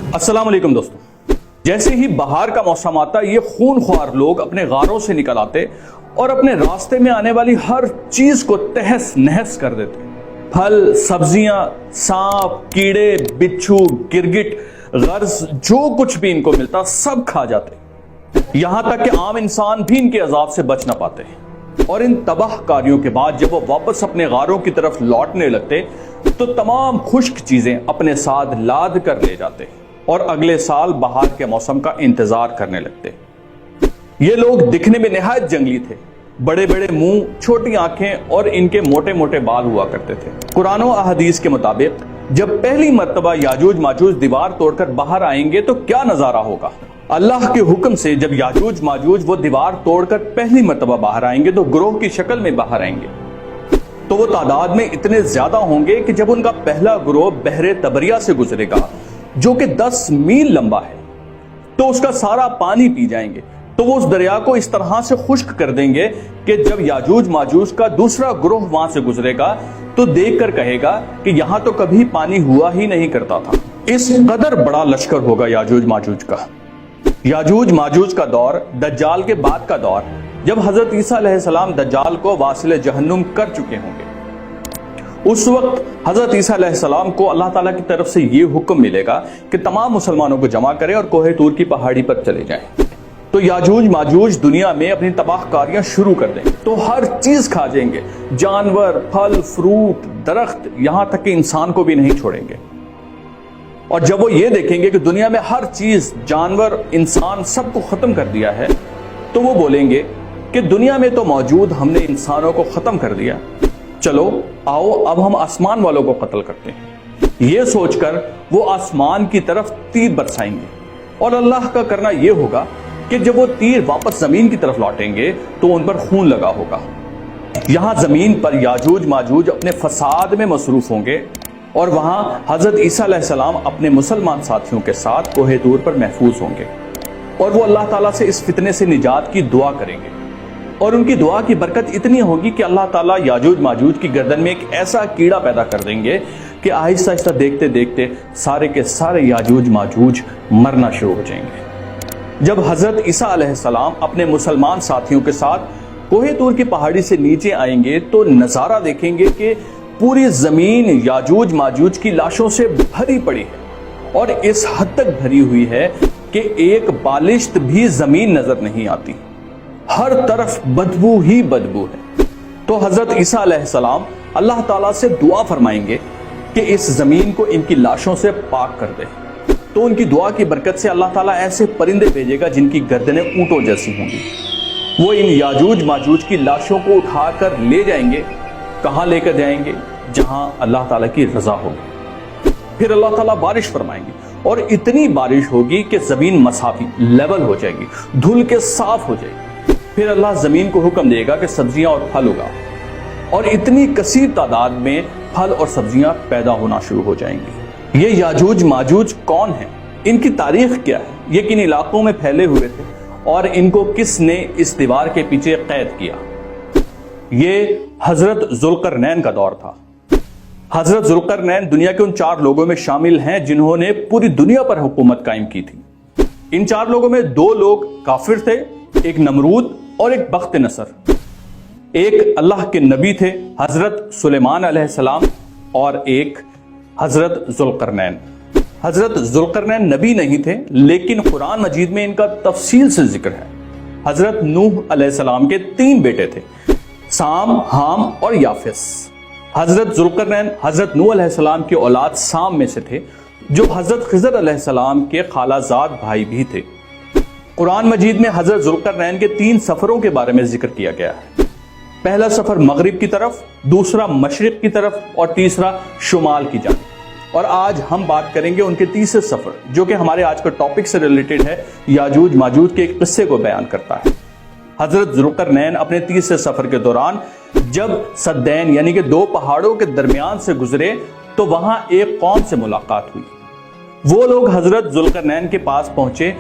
अस्सलाम वालेकुम दोस्तों। जैसे ही बहार का मौसम आता, ये खूनख्वार लोग अपने गारों से निकल आते और अपने रास्ते में आने वाली हर चीज को तहस नहस कर देते। फल, सब्जियां, सांप, कीड़े, बिच्छू, गिरगिट, गर्ज, जो कुछ भी इनको मिलता सब खा जाते। यहां तक कि आम इंसान भी इनके अजाब से बच ना पाते। और इन तबाह कारियों के बाद जब वो वापस अपने गारों की तरफ लौटने लगते तो तमाम खुश्क चीजें अपने साथ लाद कर ले जाते और अगले साल बहार के मौसम का इंतजार करने लगते। ये लोग दिखने में निहायत जंगली थे। बड़े बड़े मुंह, छोटी आंखें और इनके मोटे मोटे बाल हुआ करते थे। कुरान और अहदीस के मुताबिक जब पहली मर्तबा याजूज माजूज दीवार तोड़कर बाहर आएंगे तो क्या नजारा होगा। अल्लाह के हुक्म से जब याजूज माजूज वो दीवार तोड़कर पहली मर्तबा बाहर आएंगे तो ग्रोह की शक्ल में बाहर आएंगे। तो वो तादाद में इतने ज्यादा होंगे कि जब उनका पहला ग्रोह बहरे तबरिया से गुजरेगा, जो कि 10 मील लंबा है, तो उसका सारा पानी पी जाएंगे। तो वो उस दरिया को इस तरह से खुश्क कर देंगे कि जब याजूज माजूज का दूसरा ग्रोह वहां से गुजरेगा तो देखकर कहेगा कि यहां तो कभी पानी हुआ ही नहीं करता था। इस कदर बड़ा लश्कर होगा याजूज माजूज का। याजूज माजूज का दौर दज्जाल के बाद का दौर, जब हजरत ईसा अलैहिस्सलाम दज्जाल को वासिल जहन्नुम कर चुके होंगे। उस वक्त हजरत ईसा अलैहिस्सलाम को अल्लाह ताला की तरफ से ये हुक्म मिलेगा कि तमाम मुसलमानों को जमा करें और कोहे तूर की पहाड़ी पर चले जाएं। तो याजूज माजूज दुनिया में अपनी तबाहकारियां शुरू कर देंगे। तो हर चीज खा जाएंगे, जानवर, फल, फ्रूट, दरख्त, यहां तक कि इंसान को भी नहीं छोड़ेंगे। और जब वो ये देखेंगे कि दुनिया में हर चीज, जानवर, इंसान, सबको खत्म कर दिया है, तो वो बोलेंगे कि दुनिया में तो मौजूद हमने इंसानों को खत्म कर दिया, चलो आओ अब हम आसमान वालों को कत्ल करते हैं। ये सोचकर वो आसमान की तरफ तीर बरसाएंगे। और अल्लाह का करना यह होगा कि जब वो तीर वापस जमीन की तरफ लौटेंगे तो उन पर खून लगा होगा। यहां जमीन पर याजूज माजूज अपने फसाद में मसरूफ होंगे और वहां हजरत ईसा अलैहिस्सलाम अपने मुसलमान साथियों के साथ कोहे तूर पर महफूज होंगे और वो अल्लाह ताला से इस फितने से निजात की दुआ करेंगे। और उनकी दुआ की बरकत इतनी होगी कि अल्लाह ताला याजूज माजूज की गर्दन में एक ऐसा कीड़ा पैदा कर देंगे कि आहिस्ता आहिस्ता देखते देखते सारे के सारे याजूज माजूज मरना शुरू हो जाएंगे। जब हजरत ईसा अलैहिस्सलाम अपने मुसलमान साथियों के साथ कोहे तूर की पहाड़ी से नीचे आएंगे तो नजारा देखेंगे कि पूरी जमीन याजूज माजूज की लाशों से भरी पड़ी है और इस हद तक भरी हुई है कि एक बालिश्त भी जमीन नजर नहीं आती। हर तरफ बदबू ही बदबू है। तो हजरत ईसा अलैहिस्सलाम अल्लाह ताला से दुआ फरमाएंगे कि इस जमीन को इनकी लाशों से पाक कर दे। तो उनकी दुआ की बरकत से अल्लाह ताला ऐसे परिंदे भेजेगा जिनकी गर्दनें ऊंटों जैसी होंगी। वो इन याजूज माजूज की लाशों को उठाकर ले जाएंगे। कहां लेकर जाएंगे? जहां अल्लाह ताला की रजा होगी। फिर अल्लाह ताला बारिश फरमाएंगे और इतनी बारिश होगी कि जमीन मसाफी लेवल हो जाएगी, धुल के साफ हो जाएगी। फिर अल्लाह जमीन को हुक्म देगा कि सब्जियां और फल उगाओ और इतनी कसीर तादाद में फल और सब्जियां पैदा होना शुरू हो जाएंगी। ये याजूज माजूज कौन है? इनकी तारीख क्या है? ये किन इलाकों में फैले हुए थे और इनको किसने इस दीवार के पीछे कैद किया? ये हजरत जुल्करनैन का दौर था। हजरत जुल्करनैन दुनिया के उन 4 लोगों में शामिल हैं जिन्होंने पूरी दुनिया पर हुकूमत कायम की थी। इन 4 लोगों में 2 लोग काफिर थे, एक नमरूद और एक बख्त नसर। एक अल्लाह के नबी थे हजरत सुलेमान अलैहिस्सलाम और एक हजरत जुल्करनैन। हजरत जुल्करनैन नबी नहीं थे, लेकिन कुरान मजीद में इनका तफसील से जिक्र है। हजरत नूह अलैहिस्सलाम के 3 बेटे थे, साम, हाम और याफिस। हजरत जुल्करनैन हजरत नूह अलैहिस्सलाम की औलाद साम में से थे, जो हजरत खिजर अलैहिस्सलाम के खालाजाद भाई भी थे। कुरान मजीद में हजरत जुल्करनैन के 3 सफरों के बारे में जिक्र किया गया है। पहला सफर मगरिब की तरफ, दूसरा मशरिक की तरफ और तीसरा शुमाल की जानिब। और आज हम बात करेंगे उनके तीसरे सफर, जो कि हमारे आज के टॉपिक से रिलेटेड है, याजूज माजूज के एक किस्से को बयान करता है। हजरत जुल्करनैन अपने तीसरे सफर के दौरान जब सद्दैन यानी कि 2 पहाड़ों के दरमियान से गुजरे तो वहां एक कौम से मुलाकात हुई। वो लोग हजरत जुल्करनैन के पास पहुंचे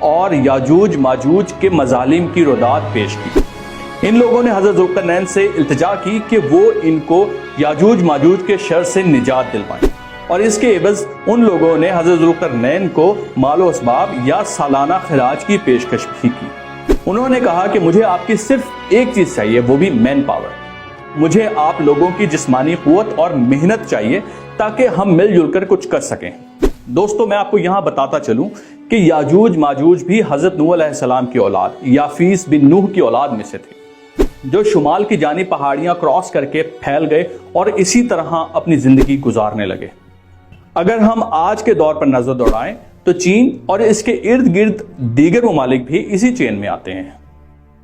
और याजूज माजूज के मजालिम की रुदात पेश की। इन लोगों ने हजरत जुल्करनैन से इल्तिजा की कि वो इनको याजूज माजूज के शर से निजात दिलवाएं। اور اس کے عوض ان لوگوں نے حضرت ذوالقرنین کو مال و اسباب یا سالانہ خراج کی پیشکش بھی کی۔ انہوں نے کہا کہ مجھے آپ کی صرف ایک چیز چاہیے، وہ بھی مین پاور۔ مجھے آپ لوگوں کی جسمانی قوت اور محنت چاہیے تاکہ ہم مل جل کر کچھ کر سکیں۔ دوستو، میں آپ کو یہاں بتاتا چلوں کہ یاجوج ماجوج بھی حضرت نوح علیہ السلام کی اولاد یافیس بن نوح کی اولاد میں سے تھے، جو شمال کی جانب پہاڑیاں کراس کر کے پھیل گئے اور اسی طرح اپنی زندگی گزارنے لگے۔ اگر ہم آج کے دور پر نظر دوڑائیں تو چین اور اس کے ارد گرد دیگر ممالک بھی اسی چین میں آتے ہیں۔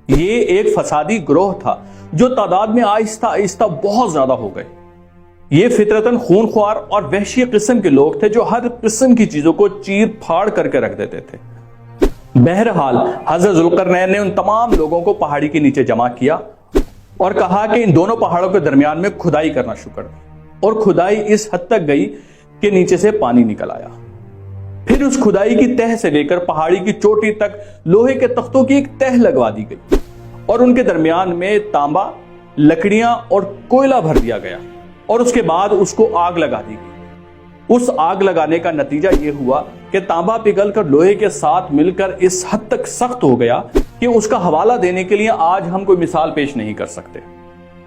یہ ایک فسادی گروہ تھا جو تعداد میں آہستہ آہستہ بہت زیادہ ہو گئے۔ یہ فطرتاً خون خوار اور وحشی قسم کے لوگ تھے جو ہر قسم کی چیزوں کو چیر پھاڑ کر کے رکھ دیتے تھے۔ بہرحال حضرت ذوالقرنین نے ان تمام لوگوں کو پہاڑی کے نیچے جمع کیا اور کہا کہ ان دونوں پہاڑوں کے درمیان میں کھدائی کرنا شروع کر دی، اور کھدائی اس حد تک گئی کہ نیچے سے پانی نکل آیا۔ پھر اس کھدائی کی تہ سے لے کر پہاڑی کی چوٹی تک لوہے کے تختوں کی ایک تہ لگوا دی گئی اور ان کے درمیان میں تانبا، لکڑیاں اور کوئلہ بھر دیا گیا، اور اس کے بعد اس کو آگ لگا دی گئی۔ اس آگ لگانے کا نتیجہ یہ ہوا کہ تانبا پگھل کر لوہے کے ساتھ مل کر اس حد تک سخت ہو گیا کہ اس کا حوالہ دینے کے لیے آج ہم کوئی مثال پیش نہیں کر سکتے۔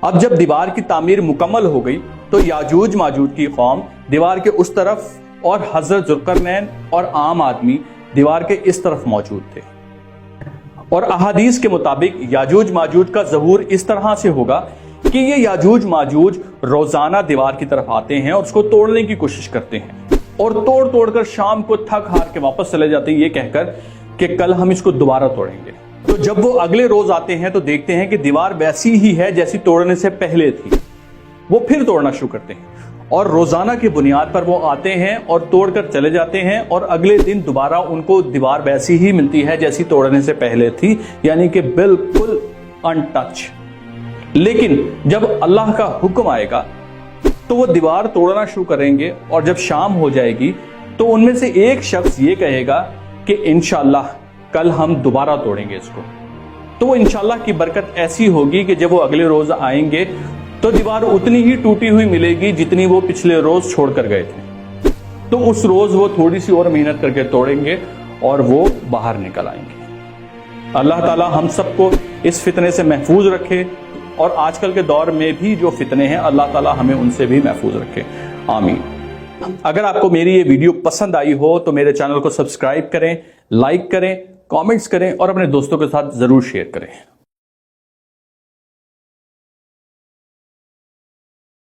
اب جب دیوار کی تعمیر مکمل ہو گئی تو یاجوج ماجوج کی قوم دیوار کے اس طرف اور حضرت ذوالقرنین اور عام آدمی دیوار کے اس طرف موجود تھے، اور احادیث کے مطابق یاجوج ماجوج کا ظہور اس طرح سے ہوگا کہ یہ یاجوج ماجوج روزانہ دیوار کی طرف آتے ہیں اور اس کو توڑنے کی کوشش کرتے ہیں، اور توڑ کر شام کو تھک ہار کے واپس چلے جاتے ہیں یہ کہہ کر کہ کل ہم اس کو دوبارہ توڑیں گے۔ تو جب وہ اگلے روز آتے ہیں تو دیکھتے ہیں کہ دیوار ویسی ہی ہے جیسی توڑنے سے پہلے تھی۔ وہ پھر توڑنا شروع کرتے ہیں، اور روزانہ کی بنیاد پر وہ آتے ہیں اور توڑ کر چلے جاتے ہیں، اور اگلے دن دوبارہ ان کو دیوار ویسی ہی ملتی ہے جیسی توڑنے سے پہلے تھی، یعنی کہ بالکل ان ٹچ۔ لیکن جب اللہ کا حکم آئے گا تو وہ دیوار توڑنا شروع کریں گے، اور جب شام ہو جائے گی تو ان میں سے ایک شخص یہ کہے گا کہ انشاءاللہ کل ہم دوبارہ توڑیں گے اس کو۔ تو وہ انشاءاللہ کی برکت ایسی ہوگی کہ جب وہ اگلے روز آئیں گے تو دیوار اتنی ہی ٹوٹی ہوئی ملے گی جتنی وہ پچھلے روز چھوڑ کر گئے تھے۔ تو اس روز وہ تھوڑی سی اور محنت کر کے توڑیں گے اور وہ باہر نکل آئیں گے۔ اللہ تعالی ہم سب کو اس فتنے سے محفوظ رکھے، اور آج کل کے دور میں بھی جو فتنے ہیں اللہ تعالی ہمیں ان سے بھی محفوظ رکھے، آمین۔ اگر آپ کو میری یہ ویڈیو پسند آئی ہو تو میرے چینل کو سبسکرائب کریں، لائک کریں، کامنٹس کریں اور اپنے دوستوں کے ساتھ ضرور شیئر کریں۔